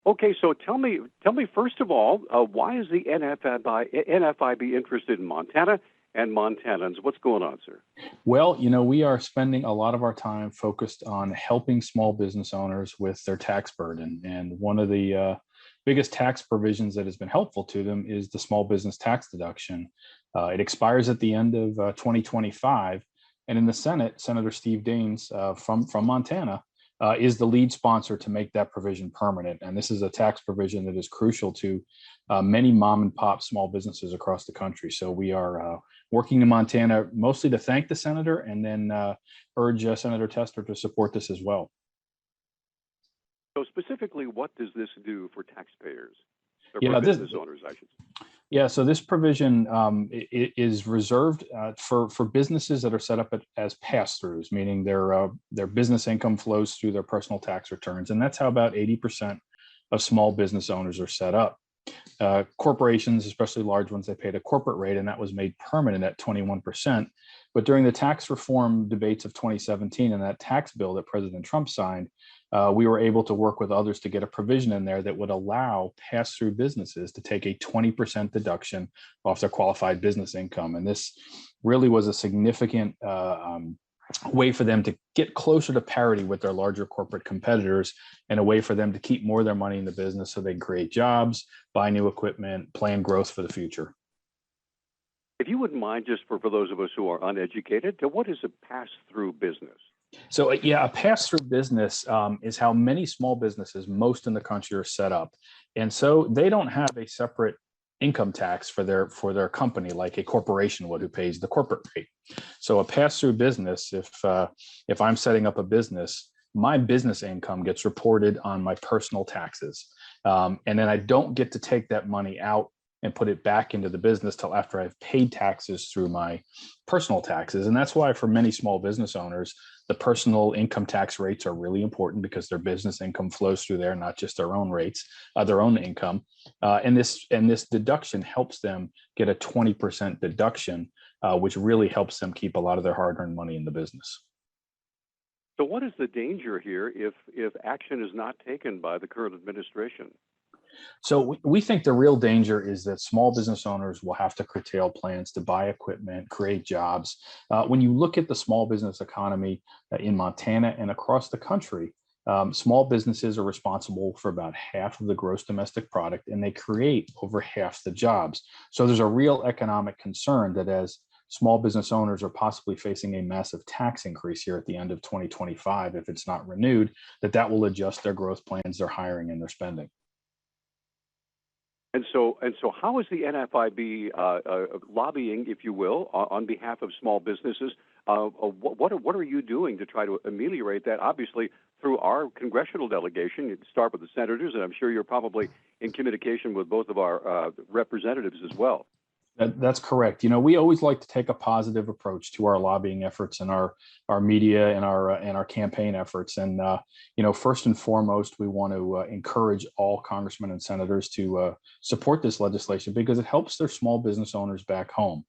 Okay, so tell me first of all, why is the NFIB interested in Montana and Montanans? What's going on, sir? Well, we are spending a lot of our time focused on helping small business owners with their tax burden. And one of the biggest tax provisions that has been helpful to them is the small business tax deduction. It expires at the end of 2025. And in the Senate, Senator Steve Daines from Montana is the lead sponsor to make that provision permanent. And this is a tax provision that is crucial to many mom and pop small businesses across the country. So we are working in Montana mostly to thank the senator and then urge Senator Tester to support this as well. So specifically, what does this do for taxpayers? Or Yeah, for business owners, I should say. Yeah, so this provision is reserved for businesses that are set up as pass-throughs, meaning their business income flows through their personal tax returns, and that's how about 80% of small business owners are set up. Corporations, especially large ones, they paid a corporate rate, and that was made permanent at 21%. But during the tax reform debates of 2017 and that tax bill that President Trump signed, we were able to work with others to get a provision in there that would allow pass-through businesses to take a 20% deduction off their qualified business income. And this really was a significant way for them to get closer to parity with their larger corporate competitors, and a way for them to keep more of their money in the business so they can create jobs, buy new equipment, plan growth for the future. If you wouldn't mind, just for those of us who are uneducated, what is a pass-through business? So yeah, a pass-through business is how many small businesses, most in the country, are set up. And so they don't have a separate income tax for their company like a corporation would, who pays the corporate rate. So a pass-through business, if I'm setting up a business, my business income gets reported on my personal taxes. And then I don't get to take that money out and put it back into the business till after I've paid taxes through my personal taxes. And that's why for many small business owners, the personal income tax rates are really important, because their business income flows through there, not just their own rates, their own income. And this deduction helps them get a 20% deduction, which really helps them keep a lot of their hard-earned money in the business. So what is the danger here if action is not taken by the current administration? So we think the real danger is that small business owners will have to curtail plans to buy equipment, create jobs. When you look at the small business economy in Montana and across the country, small businesses are responsible for about half of the gross domestic product, and they create over half the jobs. So there's a real economic concern that as small business owners are possibly facing a massive tax increase here at the end of 2025, if it's not renewed, that will adjust their growth plans, their hiring, and their spending. And so how is the NFIB lobbying, if you will, on behalf of small businesses? What are you doing to try to ameliorate that? Obviously, through our congressional delegation, you start with the senators, and I'm sure you're probably in communication with both of our representatives as well. That's correct. We always like to take a positive approach to our lobbying efforts and our media and our campaign efforts. And first and foremost, we want to encourage all congressmen and senators to support this legislation, because it helps their small business owners back home.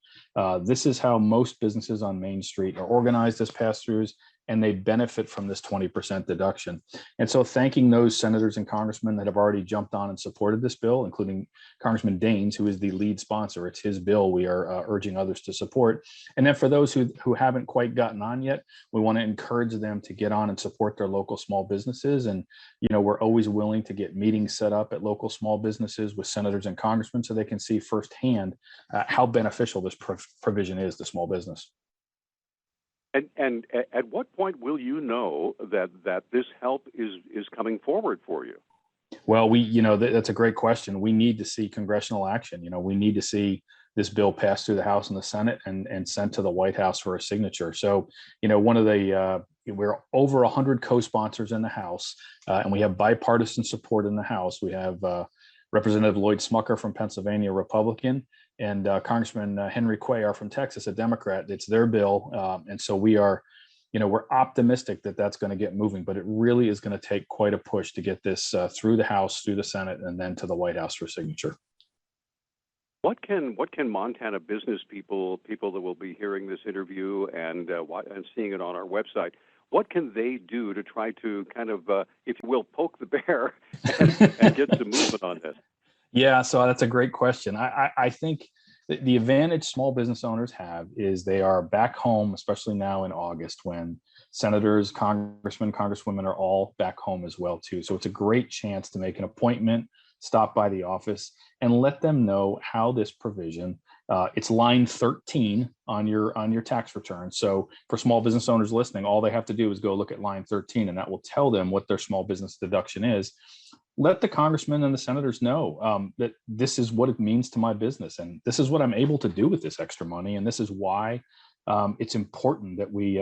This is how most businesses on Main Street are organized as pass-throughs, and they benefit from this 20% deduction. And so thanking those senators and congressmen that have already jumped on and supported this bill, including Congressman Daines, who is the lead sponsor. It's his bill we are urging others to support. And then for those who haven't quite gotten on yet, we want to encourage them to get on and support their local small businesses. And, we're always willing to get meetings set up at local small businesses with senators and congressmen so they can see firsthand how beneficial this provision is to small business. And at what point will you know that this help is coming forward for you? Well, that's a great question. We need to see congressional action. We need to see this bill passed through the House and the Senate and sent to the White House for a signature. So, we're over 100 co-sponsors in the House, and we have bipartisan support in the House. We have Representative Lloyd Smucker from Pennsylvania, Republican, and Congressman Henry Cuellar from Texas, a Democrat. It's their bill, and so we're optimistic that that's going to get moving. But it really is going to take quite a push to get this through the House, through the Senate, and then to the White House for signature. What can Montana business people that will be hearing this interview and seeing it on our website, what can they do to try to kind of, if you will, poke the bear and get some movement on this? Yeah, so that's a great question. I think the advantage small business owners have is they are back home, especially now in August when senators, congressmen, congresswomen are all back home as well too. So it's a great chance to make an appointment, stop by the office, and let them know how this provision. It's line 13 on your tax return. So for small business owners listening, all they have to do is go look at line 13, and that will tell them what their small business deduction is. Let the congressmen and the senators know that this is what it means to my business, and this is what I'm able to do with this extra money, and this is why it's important that we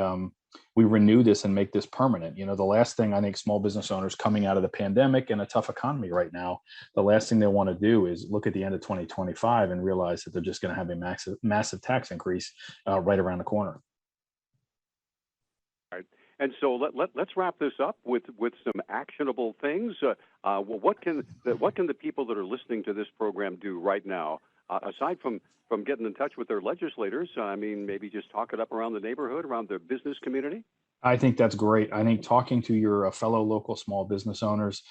renew this and make this permanent. You know, the last thing I think small business owners coming out of the pandemic and a tough economy right now, the last thing they want to do is look at the end of 2025 and realize that they're just going to have a massive tax increase right around the corner. And so let's wrap this up with some actionable things. What can the people that are listening to this program do right now, aside from getting in touch with their legislators? I mean, maybe just talk it up around the neighborhood, around the business community. I think that's great. I think talking to your fellow local small business owners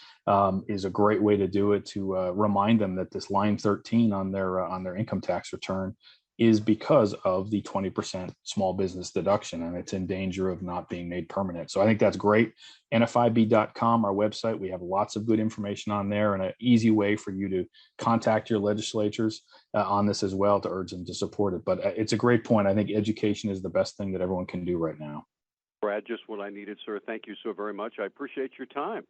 is a great way to do it, to remind them that this line 13 on their income tax return is because of the 20% small business deduction, and it's in danger of not being made permanent. So I think that's great. NFIB.com, our website, we have lots of good information on there and an easy way for you to contact your legislatures on this as well to urge them to support it. But it's a great point. I think education is the best thing that everyone can do right now. Brad, just what I needed, sir. Thank you so very much. I appreciate your time.